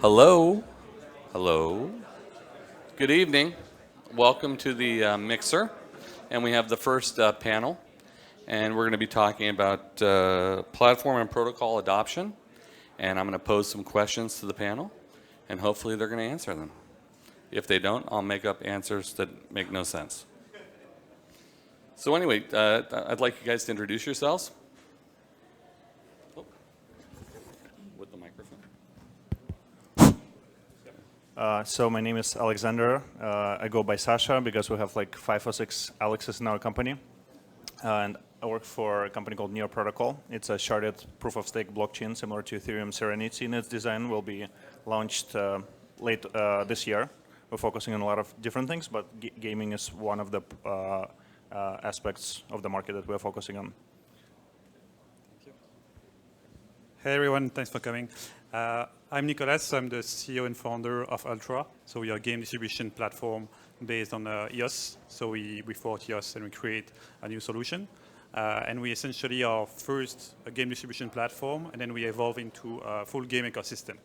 Hello. Hello. Good evening. Welcome to the Mixer. And we have the first panel. And we're going to be talking about platform and protocol adoption. And I'm going to pose some questions to the panel. And hopefully they're going to answer them. If they don't, I'll make up answers that make no sense. So anyway, I'd like you guys to introduce yourselves. With the microphone. So my name is Aliaksandr. I go by Sasha because we have like 5 or 6 Alexes in our company. And I work for a company called Neo Protocol. It's a sharded proof-of-stake blockchain similar to Ethereum Serenity in its design. Will be launched late this year. We're focusing on a lot of different things, but gaming is one of the aspects of the market that we're focusing on. Hey everyone, thanks for coming. I'm Nicolas, I'm the CEO and founder of Ultra. So we are a game distribution platform based on EOS. So we report EOS and we create a new solution. And we essentially are first a game distribution platform, and then we evolve into a full game ecosystem.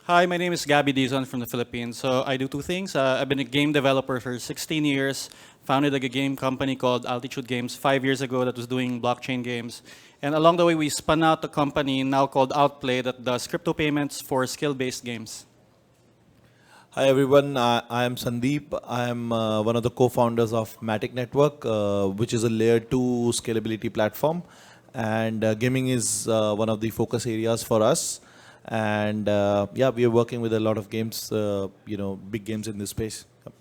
Hi, my name is Gabby Dizon from the Philippines. So I do 2 things. I've been a game developer for 16 years, founded a game company called Altitude Games 5 years ago that was doing blockchain games. And along the way, we spun out a company now called Outplay that does crypto payments for skill-based games. Hi everyone, I am Sandeep. I am one of the co-founders of Matic Network, which is a layer 2 scalability platform. And gaming is one of the focus areas for us. And yeah, we are working with a lot of games, big games in this space. Yep.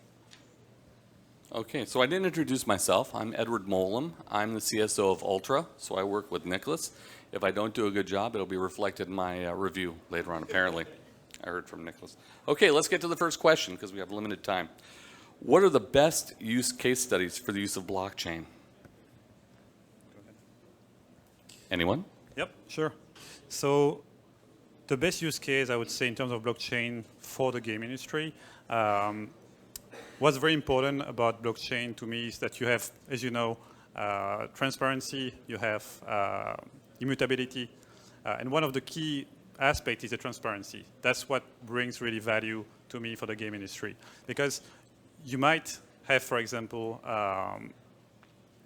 Okay, so I didn't introduce myself. I'm Edward Moalem. I'm the CSO of Ultra, so I work with Nicolas. If I don't do a good job, it'll be reflected in my review later on, apparently. I heard from Nicolas. Okay, let's get to the first question because we have limited time. What are the best use case studies for the use of blockchain? Anyone? Yep, sure. So the best use case, I would say, in terms of blockchain for the game industry, what's very important about blockchain to me is that you have, as you know, transparency, you have immutability, and one of the key aspects is the transparency. That's what brings really value to me for the game industry. Because you might have, for example,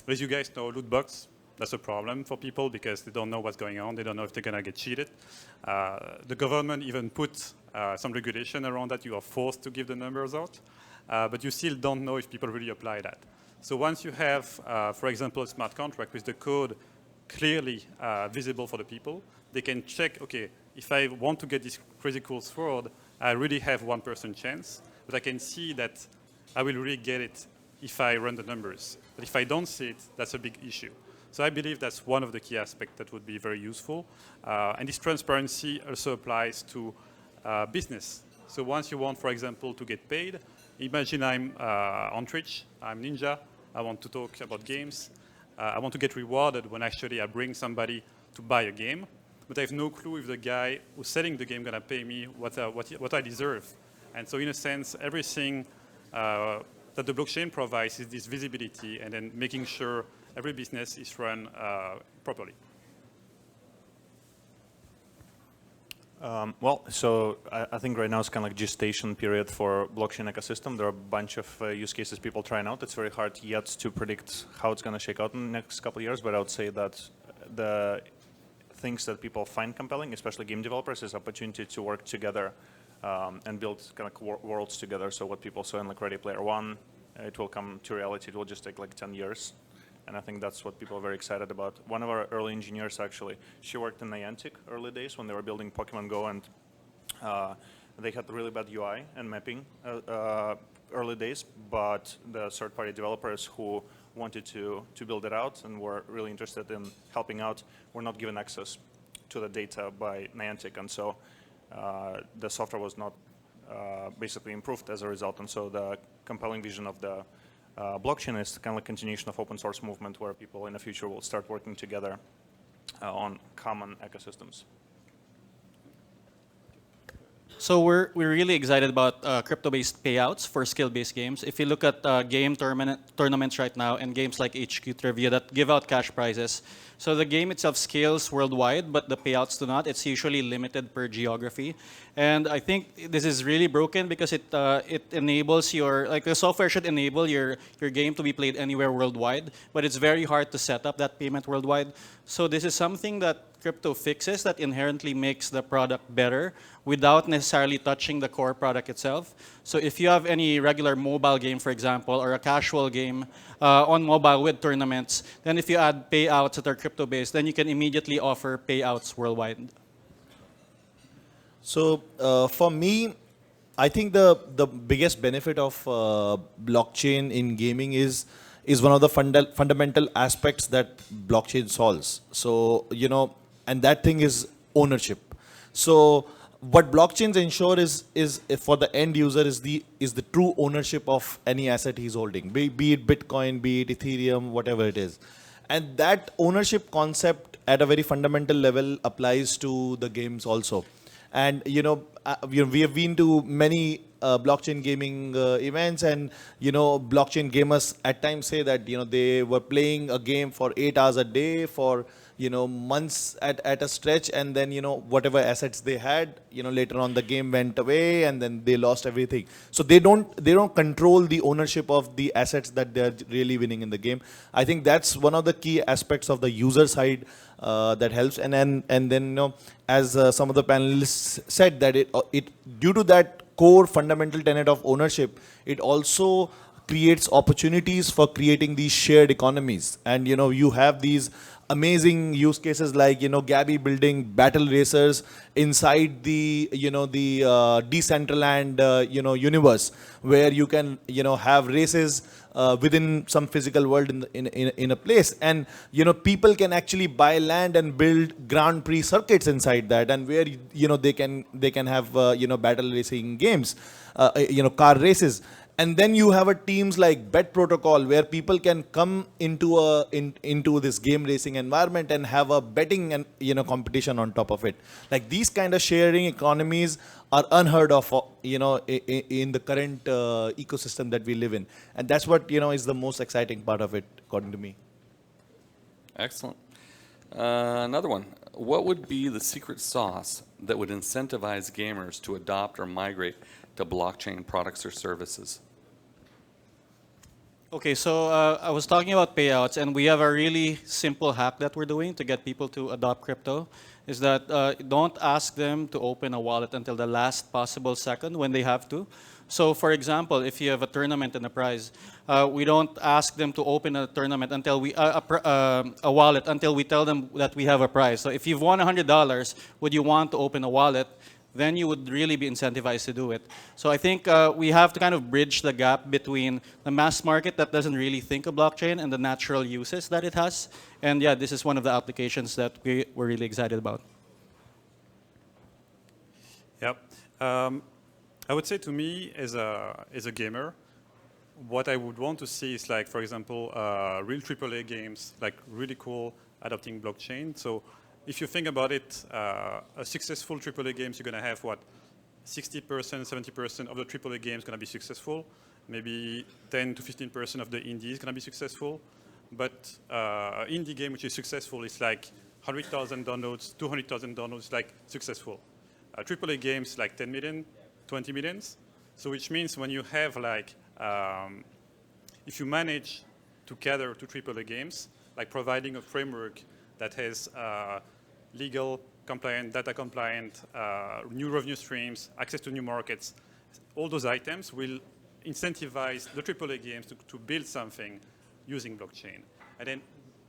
as you guys know, loot box. That's a problem for people because they don't know what's going on. They don't know if they're going to get cheated. The government even put some regulation around that. You are forced to give the numbers out. But you still don't know if people really apply that. So once you have, for example, a smart contract with the code clearly visible for the people, they can check, okay, if I want to get this crazy cool sword, I really have 1% chance. But I can see that I will really get it if I run the numbers. But if I don't see it, that's a big issue. So I believe that's one of the key aspects that would be very useful. And this transparency also applies to business. So once you want, for example, to get paid, imagine I'm on Twitch, I'm Ninja, I want to talk about games. I want to get rewarded when actually I bring somebody to buy a game, but I have no clue if the guy who's selling the game going to pay me what I deserve. And so in a sense, everything that the blockchain provides is this visibility and then making sure every business is run properly. So I think right now it's kind of like gestation period for blockchain ecosystem. There are a bunch of use cases people trying out. It's very hard yet to predict how it's going to shake out in the next couple of years, but I would say that the things that people find compelling, especially game developers, is opportunity to work together and build kind of worlds together. So what people saw in like Ready Player One, it will come to reality. It will just take like 10 years. And I think that's what people are very excited about. One of our early engineers, actually, she worked in Niantic early days when they were building Pokemon Go, and they had really bad UI and mapping early days, but the third-party developers who wanted to build it out and were really interested in helping out were not given access to the data by Niantic, and so the software was not basically improved as a result. And so the compelling vision of the blockchain is kind of like continuation of open source movement where people in the future will start working together on common ecosystems. So we're really excited about crypto-based payouts for skill-based games. If you look at game tournaments right now and games like HQ Trivia that give out cash prizes, so the game itself scales worldwide, but the payouts do not. It's usually limited per geography, and I think this is really broken because it enables the software should enable your game to be played anywhere worldwide, but it's very hard to set up that payment worldwide. So this is something that crypto fixes that inherently makes the product better without necessarily touching the core product itself. So if you have any regular mobile game, for example, or a casual game on mobile with tournaments, then if you add payouts that are crypto-based, then you can immediately offer payouts worldwide. So for me, I think the biggest benefit of blockchain in gaming is one of the fundamental aspects that blockchain solves. So and that thing is ownership. So what blockchains ensure is for the end user is the true ownership of any asset he's holding, be it Bitcoin, be it Ethereum, whatever it is. And that ownership concept at a very fundamental level applies to the games also. And we have been to many blockchain gaming events, and blockchain gamers at times say that they were playing a game for 8 hours a day for months at a stretch, and then whatever assets they had, later on the game went away and then they lost everything. So they don't control the ownership of the assets that they're really winning in the game. I think that's one of the key aspects of the user side that helps. And then as some of the panelists said, that it due to that core fundamental tenet of ownership, it also creates opportunities for creating these shared economies. And you have these amazing use cases like Gabby building battle racers inside the Decentraland universe, where you can have races within some physical world in a place, and people can actually buy land and build Grand Prix circuits inside that, and where they can have battle racing games, car races. And then you have teams like Bet Protocol, where people can come into this game racing environment and have a betting and competition on top of it. Like these kind of sharing economies are unheard of in the current ecosystem that we live in, and that's what is the most exciting part of it, according to me. Excellent. Another one. What would be the secret sauce that would incentivize gamers to adopt or migrate to blockchain products or services? Okay, so I was talking about payouts, and we have a really simple hack that we're doing to get people to adopt crypto, is that don't ask them to open a wallet until the last possible second when they have to. So for example, if you have a tournament and a prize, we don't ask them to open a tournament until a wallet until we tell them that we have a prize. So if you've won $100, would you want to open a wallet? Then you would really be incentivized to do it. So I think we have to kind of bridge the gap between the mass market that doesn't really think of blockchain and the natural uses that it has. And yeah, this is one of the applications that we're really excited about. Yep. I would say, to me, as a gamer, what I would want to see is, like, for example, real AAA games, like really cool, adopting blockchain. So if you think about it, a successful AAA games, you're going to have, what, 60%, 70% of the AAA games going to be successful. Maybe 10 to 15% of the indie is going to be successful. But indie game which is successful is like 100,000 downloads, 200,000 downloads, like successful. AAA games like 10 million, 20 millions. So which means when you have like, if you manage to gather two AAA games, like providing a framework that has legal compliant, data compliant, new revenue streams, access to new markets, all those items will incentivize the AAA games to build something using blockchain. And then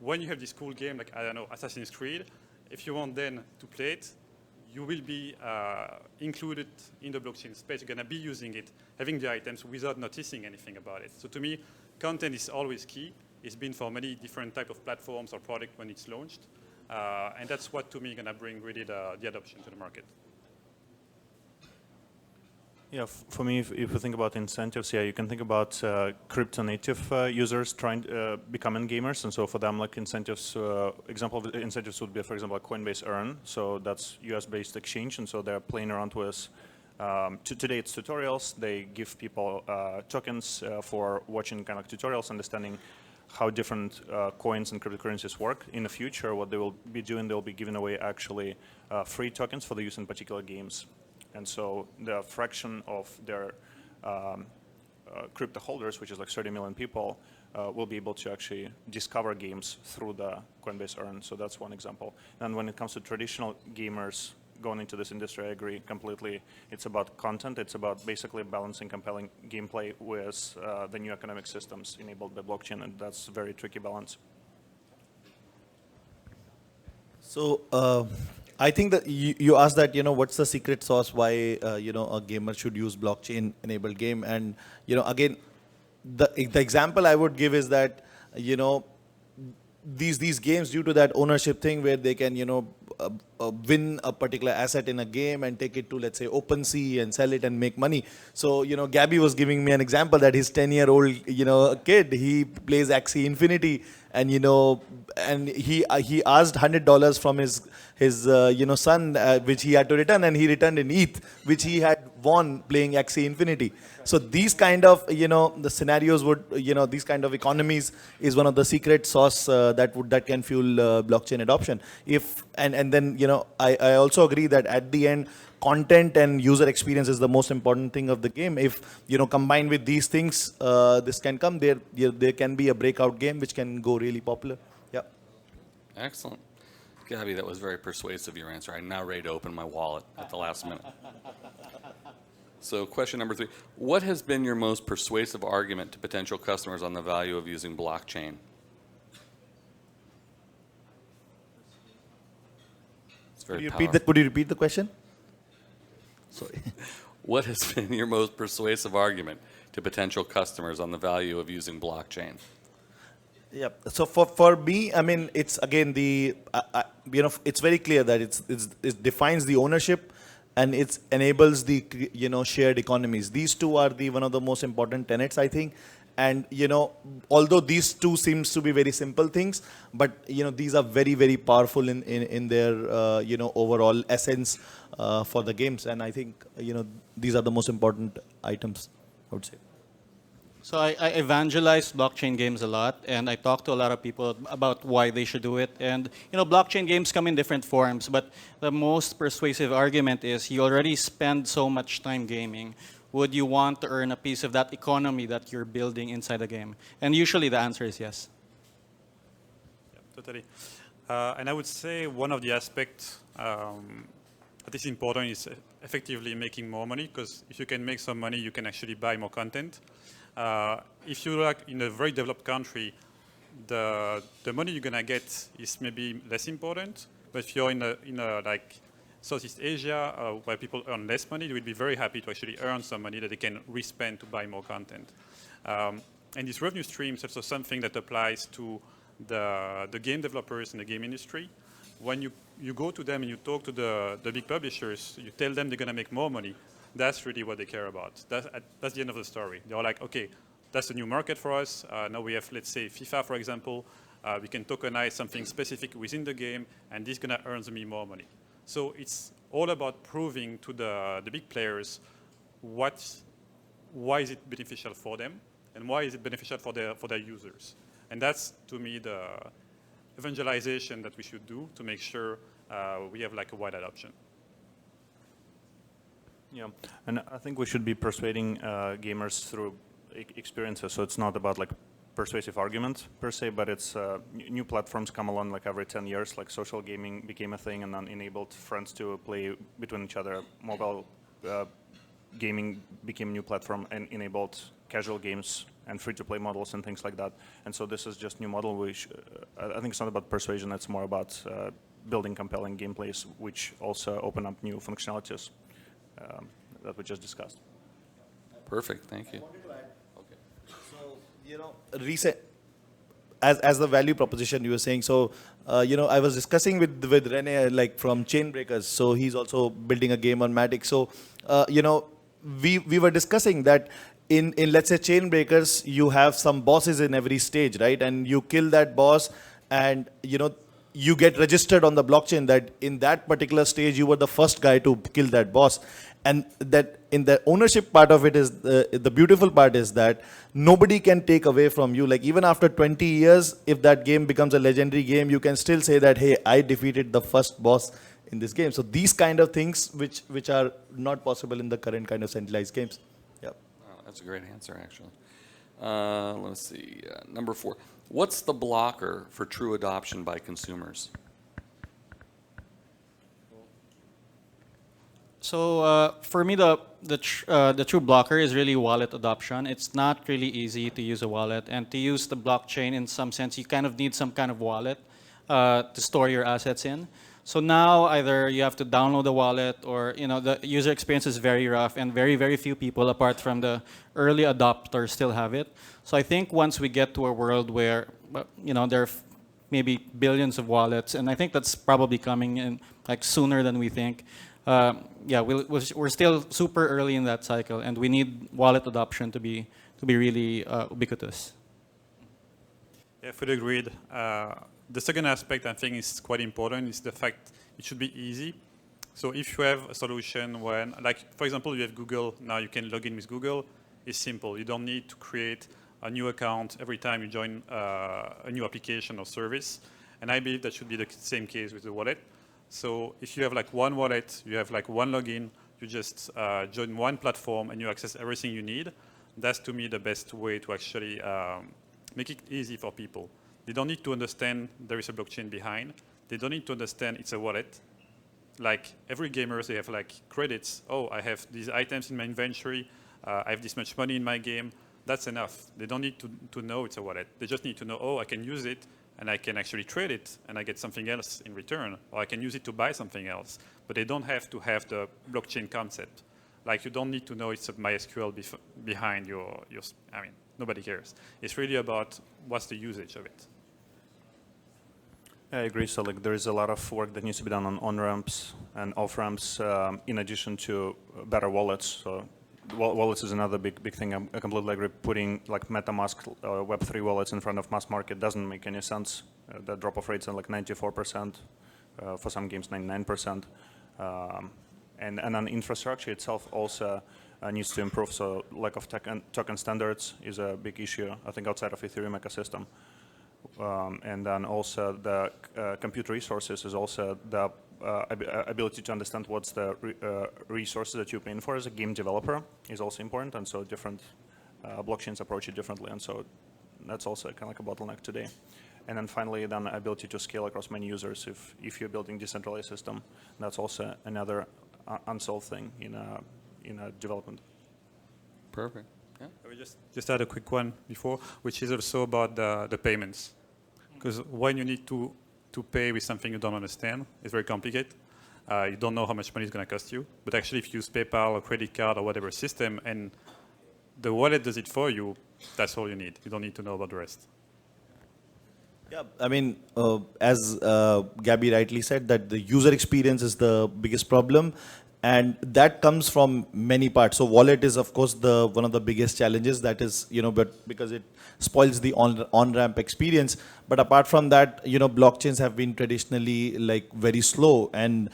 when you have this cool game, like, I don't know, Assassin's Creed, if you want then to play it, you will be included in the blockchain space. You're going to be using it, having the items without noticing anything about it. So to me, content is always key. It's been for many different type of platforms or product when it's launched. And that's what, to me, going to bring really the adoption to the market. Yeah, for me, if you think about incentives, yeah, you can think about crypto-native users trying becoming gamers, and so for them, like incentives, example of incentives would be, for example, like Coinbase Earn. So that's US-based exchange, and so they're playing around with Today it's tutorials. They give people tokens for watching kind of tutorials, understanding how different coins and cryptocurrencies work. In the future, what they will be doing, they'll be giving away actually free tokens for the use in particular games. And so the fraction of their crypto holders, which is like 30 million people, will be able to actually discover games through the Coinbase Earn. So that's one example. And when it comes to traditional gamers going into this industry, I agree completely. It's about content. It's about basically balancing compelling gameplay with the new economic systems enabled by blockchain, and that's a very tricky balance. So I think that you asked that, what's the secret sauce why, a gamer should use blockchain-enabled game. And, again, the example I would give is that, these games, due to that ownership thing where they can, win a particular asset in a game and take it to, let's say, OpenSea and sell it and make money. So, Gabby was giving me an example that his 10-year-old, kid, he plays Axie Infinity, and, and he asked $100 from his son, which he had to return, and he returned in ETH, which he had won playing Axie Infinity. So these kind of, the scenarios would, these kind of economies is one of the secret sauce that can fuel blockchain adoption. And then, I also agree that at the end, content and user experience is the most important thing of the game. If, combined with these things, this can come, there can be a breakout game which can go really popular. Yeah. Excellent. Gabby, that was very persuasive, your answer. I'm now ready to open my wallet at the last minute. So question number 3, what has been your most persuasive argument to potential customers on the value of using blockchain? It's very powerful. Could you repeat the question? Sorry. What has been your most persuasive argument to potential customers on the value of using blockchain? Yeah. So for me, I mean, it's again it's very clear that it defines the ownership, and it enables the shared economies. These two are one of the most important tenets, I think. And although these two seems to be very simple things, but these are very, very powerful in their overall essence for the games. And I think these are the most important items, I would say. So I evangelize blockchain games a lot, and I talk to a lot of people about why they should do it. And blockchain games come in different forms, but the most persuasive argument is you already spend so much time gaming. Would you want to earn a piece of that economy that you're building inside the game? And usually the answer is yes. Yeah, totally. And I would say one of the aspects that is important is effectively making more money, because if you can make some money, you can actually buy more content. If you're like in a very developed country, the money you're gonna get is maybe less important. But if you're in a like Southeast Asia, where people earn less money, they will be very happy to actually earn some money that they can respend to buy more content. And this revenue stream is also something that applies to the game developers in the game industry. When you go to them and you talk to the big publishers, you tell them they're gonna make more money. That's really what they care about. That's the end of the story. They're like, okay, that's a new market for us. Now we have, let's say, FIFA, for example. We can tokenize something specific within the game, and this is going to earn me more money. So it's all about proving to the big players why is it beneficial for them, and why is it beneficial for their users. And that's, to me, the evangelization that we should do to make sure we have like a wide adoption. Yeah, and I think we should be persuading gamers through experiences. So it's not about like persuasive arguments per se, but it's new platforms come along like every 10 years. Like social gaming became a thing, and then enabled friends to play between each other. Mobile gaming became a new platform and enabled casual games and free-to-play models and things like that. And so this is just new model. Which I think it's not about persuasion. It's more about building compelling gameplays, which also open up new functionalities. That we just discussed. Perfect, thank you. So, recent, as the value proposition you were saying, so, I was discussing with Rene, like from Chainbreakers, so he's also building a game on Matic. So, we were discussing that in let's say Chainbreakers, you have some bosses in every stage, right? And you kill that boss, and, you get registered on the blockchain that in that particular stage you were the first guy to kill that boss. And that in the ownership part of it is the beautiful part is that nobody can take away from you. Like even after 20 years, if that game becomes a legendary game, you can still say that, hey, I defeated the first boss in this game. So these kind of things which are not possible in the current kind of centralized games. Yeah. Wow, that's a great answer, actually. Let's see. Number 4. What's the blocker for true adoption by consumers? So for me, the true blocker is really wallet adoption. It's not really easy to use a wallet, and to use the blockchain in some sense, you kind of need some kind of wallet to store your assets in. So now either you have to download the wallet, or the user experience is very rough, and very few people, apart from the early adopters, still have it. So I think once we get to a world where there are maybe billions of wallets, and I think that's probably coming in like sooner than we think. Yeah, we're still super early in that cycle, and we need wallet adoption to be really ubiquitous. Yeah, fully agreed. The second aspect I think is quite important is the fact it should be easy. So if you have a solution when, like for example, you have Google, now you can log in with Google. It's simple. You don't need to create a new account every time you join a new application or service. And I believe that should be the same case with the wallet. So if you have like one wallet, you have like one login, you just join one platform and you access everything you need. That's to me the best way to actually make it easy for people. They don't need to understand there is a blockchain behind. They don't need to understand it's a wallet. Like every gamer, they have like credits. Oh, I have these items in my inventory. I have this much money in my game. That's enough. They don't need to know it's a wallet. They just need to know, oh, I can use it and I can actually trade it and I get something else in return, or I can use it to buy something else. But they don't have to have the blockchain concept. Like you don't need to know it's a MySQL behind your, I mean, nobody cares. It's really about what's the usage of it. I agree. So like there is a lot of work that needs to be done on on-ramps and off-ramps in addition to better wallets. So wallets is another big thing. I completely agree. Putting like MetaMask Web3 wallets in front of mass market doesn't make any sense. The drop-off rates are like 94%, for some games 99%. And on infrastructure itself also needs to improve. So lack of token standards is a big issue, I think, outside of Ethereum ecosystem. And then also the compute resources is also the ability to understand what's the resources that you're paying for as a game developer is also important. And so different blockchains approach it differently. And so that's also kind of like a bottleneck today. And then finally, then ability to scale across many users. If you're building decentralized system, that's also another unsolved thing in a development. Perfect. Yeah. I will just add a quick one before, which is also about the payments. Because when you need to pay with something you don't understand, it's very complicated. You don't know how much money it's going to cost you. But actually, if you use PayPal or credit card or whatever system, and the wallet does it for you, that's all you need. You don't need to know about the rest. Yeah, I mean, as Gabby rightly said, that the user experience is the biggest problem. And that comes from many parts. So wallet is, of course, one of the biggest challenges. That is, but because it spoils the on-ramp experience. But apart from that, blockchains have been traditionally like very slow, and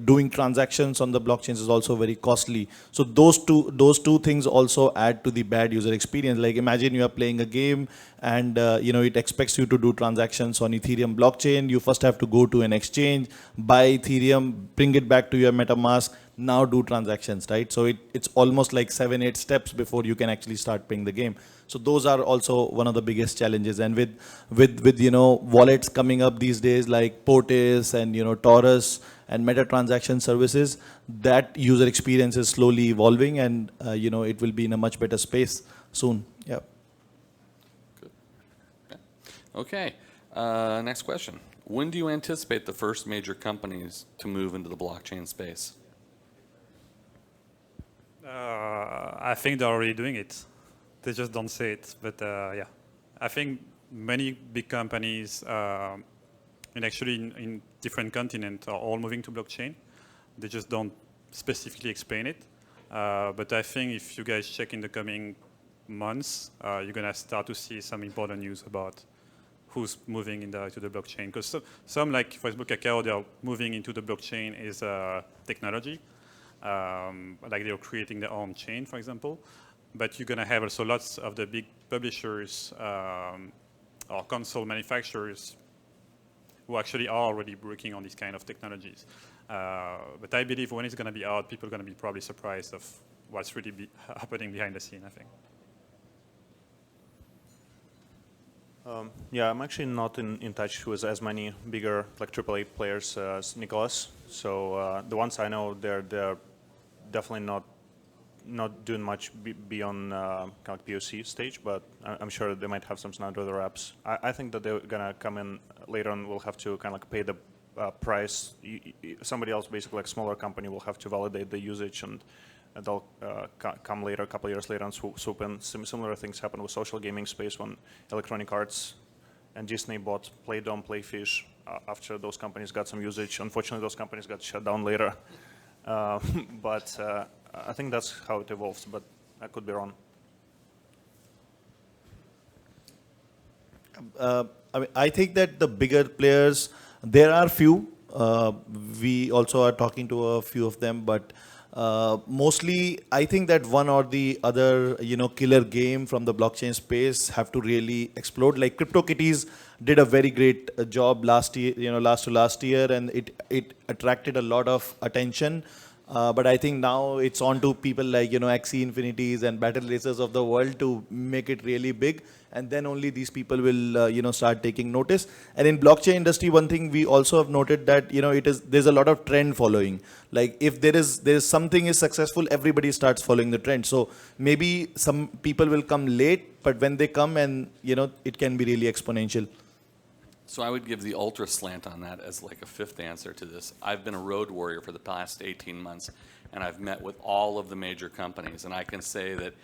doing transactions on the blockchains is also very costly. So those two things also add to the bad user experience. Like imagine you are playing a game, and it expects you to do transactions on Ethereum blockchain. You first have to go to an exchange, buy Ethereum, bring it back to your MetaMask, now do transactions, right? So it's almost like 7-8 steps before you can actually start playing the game. So those are also one of the biggest challenges. And with wallets coming up these days like Portis and Taurus and meta transaction services, that user experience is slowly evolving, and it will be in a much better space soon. Yeah. Good. Okay. Next question. When do you anticipate the first major companies to move into the blockchain space? I think they're already doing it. They just don't say it. But yeah, I think many big companies, and actually in different continents, are all moving to blockchain. They just don't specifically explain it. But I think if you guys check in the coming months, you're going to start to see some important news about who's moving to the blockchain. Because some, like for example, Kakao, they are moving into the blockchain as a technology. Like they're creating their own chain, for example. But you're going to have also lots of the big publishers or console manufacturers who actually are already working on these kind of technologies. But I believe when it's going to be out, people are going to be probably surprised of what's really happening behind the scene, I think. Yeah, I'm actually not in touch with as many bigger like AAA players as Nicolas. So the ones I know, they're definitely not doing much beyond kind of like POC stage, but I'm sure they might have some other apps. I think that they're gonna come in later on. We'll have to kind of like pay the price. Somebody else, basically like smaller company, will have to validate the usage, and they'll come later, a couple of years later, and swoop in. Similar things happen with social gaming space when Electronic Arts and Disney bought Playdom, Playfish after those companies got some usage. Unfortunately, those companies got shut down later. But I think that's how it evolves, but I could be wrong. I think that the bigger players, there are few. We also are talking to a few of them, but mostly I think that one or the other, killer game from the blockchain space have to really explode. Like CryptoKitties did a very great job last year, last year, and it attracted a lot of attention. But I think now it's on to people like, Axie Infinities and Battle Racers of the world to make it really big. And then only these people will, start taking notice. And in blockchain industry, one thing we also have noted that, there's a lot of trend following. Like if there is something is successful, everybody starts following the trend. So maybe some people will come late, but when they come and, it can be really exponential. So I would give the ultra slant on that as like a fifth answer to this. I've been a road warrior for the past 18 months, and I've met with all of the major companies, and I can say that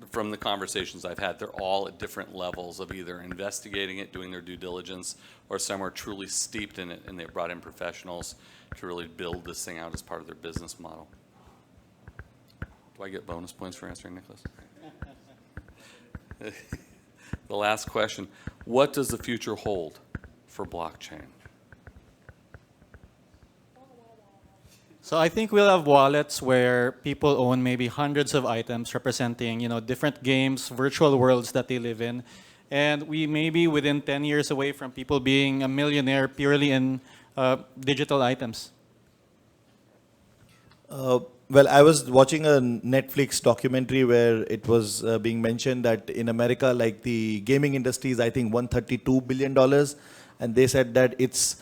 from the conversations I've had, they're all at different levels of either investigating it, doing their due diligence, or some are truly steeped in it, and they've brought in professionals to really build this thing out as part of their business model. Do I get bonus points for answering, Nicolas? The last question, what does the future hold for blockchain? So I think we'll have wallets where people own maybe hundreds of items representing, different games, virtual worlds that they live in. And we may be within 10 years away from people being a millionaire purely in digital items. Well, I was watching a Netflix documentary where it was being mentioned that in America, like the gaming industry is, I think, $132 billion. And they said that it's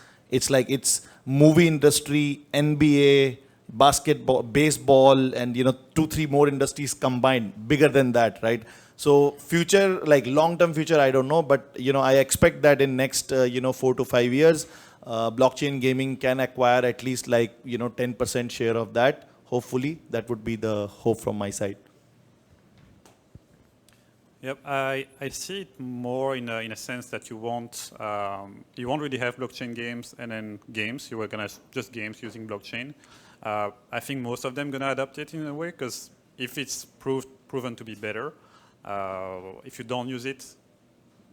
movie industry, NBA, basketball, baseball, and, 2-3 more industries combined, bigger than that, right? So future, like long-term future, I don't know. But, I expect that in next, 4 to 5 years, blockchain gaming can acquire at least 10% share of that. Hopefully, that would be the hope from my side. Yep, I see it more in a sense that you won't really have blockchain games and then games. You are gonna just games using blockchain. I think most of them gonna adapt it in a way, because if it's proven to be better, if you don't use it,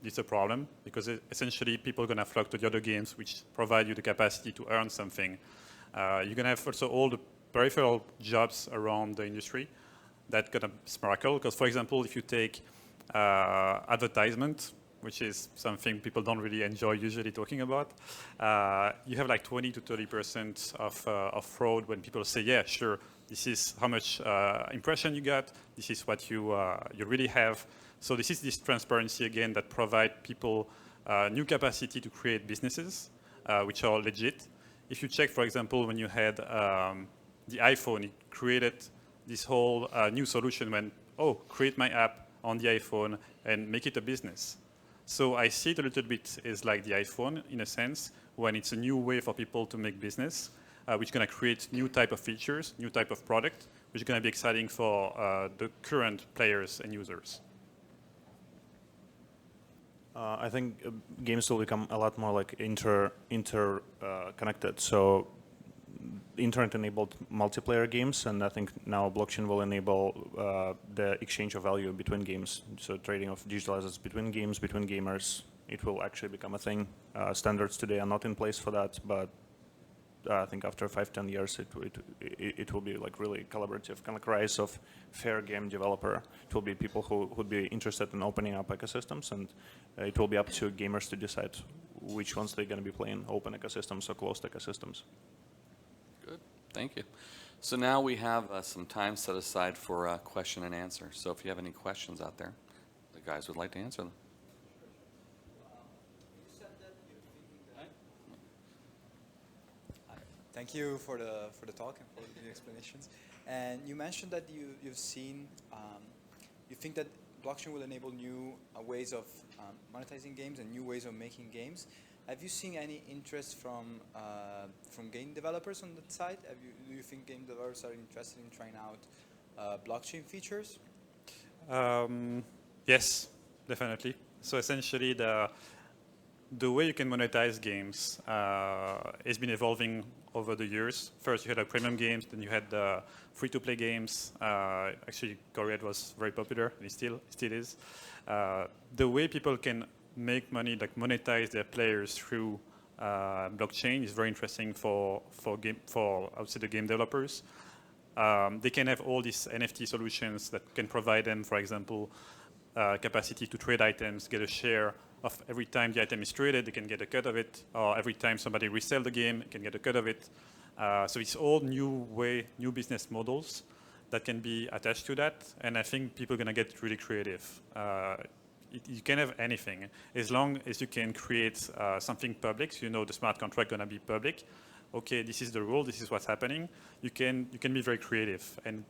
it's a problem, because essentially people are gonna flock to the other games which provide you the capacity to earn something. You're gonna have also all the peripheral jobs around the industry that gonna sparkle. Because, for example, if you take advertisement, which is something people don't really enjoy usually talking about, you have like 20 to 30% of fraud when people say, yeah, sure, this is how much impression you got, this is what you really have. So this is this transparency again that provide people new capacity to create businesses, which are legit. If you check, for example, when you had the iPhone, it created this whole new solution when, create my app on the iPhone and make it a business. So I see it a little bit as like the iPhone in a sense, when it's a new way for people to make business, which is going to create new type of features, new type of product, which is going to be exciting for the current players and users. I think games will become a lot more like interconnected. So internet-enabled multiplayer games, and I think now blockchain will enable the exchange of value between games. So trading of digital assets between games, between gamers, it will actually become a thing. Standards today are not in place for that, but I think after 5-10 years, it will be like really collaborative, kind of like rise of fair game developer. It will be people who would be interested in opening up ecosystems, and it will be up to gamers to decide which ones they're going to be playing, open ecosystems or closed ecosystems. Good, thank you. So now we have some time set aside for question and answer. So if you have any questions out there, the guys would like to answer them. Thank you for the talk and for the explanations. And you mentioned that you've seen, you think that blockchain will enable new ways of monetizing games and new ways of making games. Have you seen any interest from game developers on that side? Do you think game developers are interested in trying out blockchain features? Yes, definitely. So essentially, the way you can monetize games has been evolving over the years. First, you had premium games, then you had free-to-play games. Actually, Korea was very popular, and it still is. The way people can make money, like monetize their players through blockchain, is very interesting for I would say the game developers. They can have all these NFT solutions that can provide them, for example, capacity to trade items, get a share of every time the item is traded, they can get a cut of it, or every time somebody resell the game, they can get a cut of it. So it's all new business models that can be attached to that, and I think people are going to get really creative. You can have anything, as long as you can create something public, so you know the smart contract going to be public. Okay, this is the rule, this is what's happening. You can be very creative, and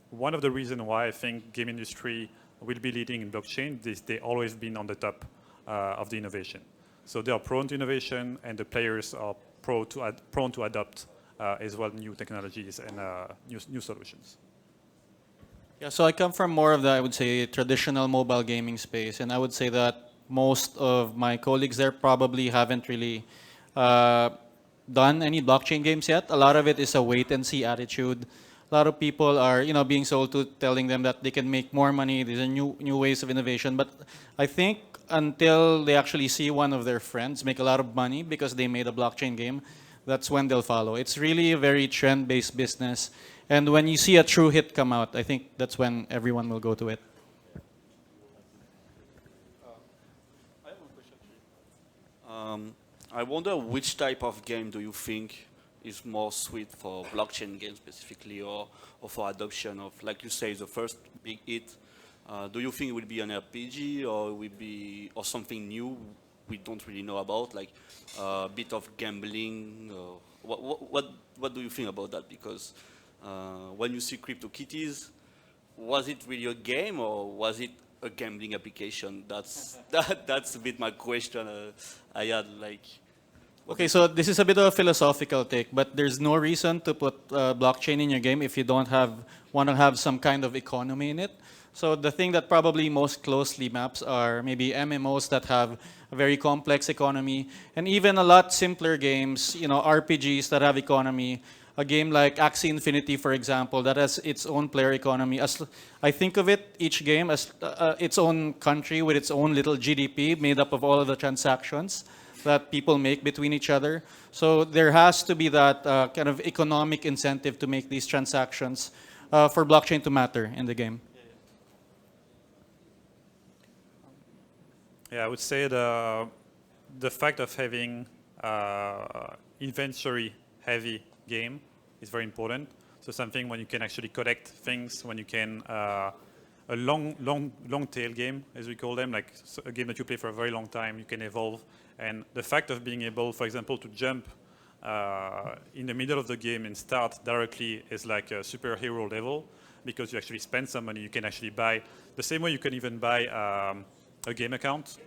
one of the reasons why I think game industry will be leading in blockchain is they've always been on the top of the innovation. So they are prone to innovation, and the players are prone to adopt as well new technologies and new solutions. Yeah, so I come from more of the, I would say, traditional mobile gaming space, and I would say that most of my colleagues there probably haven't really done any blockchain games yet. A lot of it is a wait-and-see attitude. A lot of people are, being sold to telling them that they can make more money. These are new ways of innovation. But I think until they actually see one of their friends make a lot of money because they made a blockchain game, that's when they'll follow. It's really a very trend-based business. And when you see a true hit come out, I think that's when everyone will go to it. I wonder which type of game do you think is more sweet for blockchain games specifically, or for adoption of, like you say, the first big hit? Do you think it will be an RPG, or will be something new we don't really know about, like a bit of gambling? What do you think about that? Because when you see CryptoKitties, was it really a game, or was it a gambling application? That's a bit my question. I had like. Okay, so this is a bit of a philosophical take, but there's no reason to put blockchain in your game if you don't want to have some kind of economy in it. So the thing that probably most closely maps are maybe MMOs that have a very complex economy, and even a lot simpler games, RPGs that have economy. A game like Axie Infinity, for example, that has its own player economy. As I think of it, each game as its own country with its own little GDP made up of all of the transactions that people make between each other. So there has to be that kind of economic incentive to make these transactions for blockchain to matter in the game. Yeah, I would say the fact of having inventory-heavy game is very important. So something when you can actually collect things, when you can a long tail game, as we call them, like a game that you play for a very long time, you can evolve. And the fact of being able, for example, to jump in the middle of the game and start directly is like a superhero level, because you actually spend some money. You can actually buy, the same way you can even buy a game account.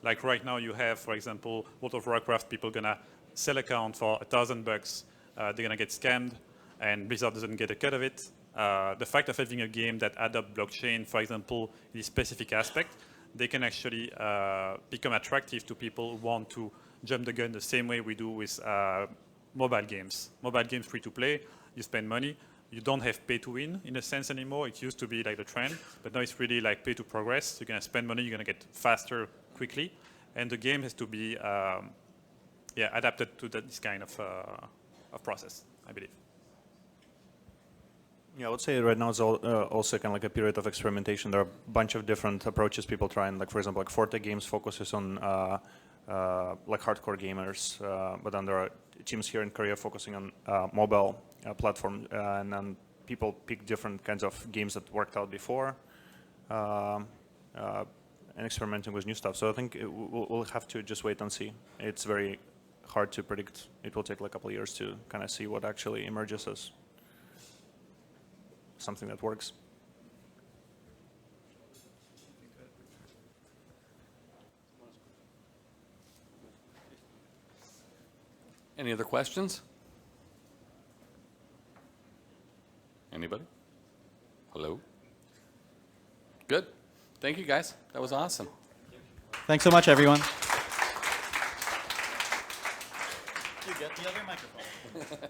Like right now you have, for example, World of Warcraft, people gonna sell account for $1,000. They're gonna get scammed, and Blizzard doesn't get a cut of it. The fact of having a game that adopts blockchain, for example, in a specific aspect, they can actually become attractive to people who want to jump the gun the same way we do with mobile games. Mobile games free to play, you spend money. You don't have pay to win in a sense anymore. It used to be like the trend, but now it's really like pay to progress. You're gonna spend money, you're gonna get faster quickly. and the game has to be adapted to this kind of process, I believe. Yeah, I would say right now it's also kind of like a period of experimentation. There are a bunch of different approaches people try, and like for example, like Forte Games focuses on like hardcore gamers, but then there are teams here in Korea focusing on mobile platform, and then people pick different kinds of games that worked out before, and experimenting with new stuff. So I think we'll have to just wait and see. It's very hard to predict. It will take like a couple of years to kind of see what actually emerges as something that works. Any other questions? Anybody? Hello? Good. Thank you, guys. That was awesome. Thanks so much, everyone. You get the other microphone.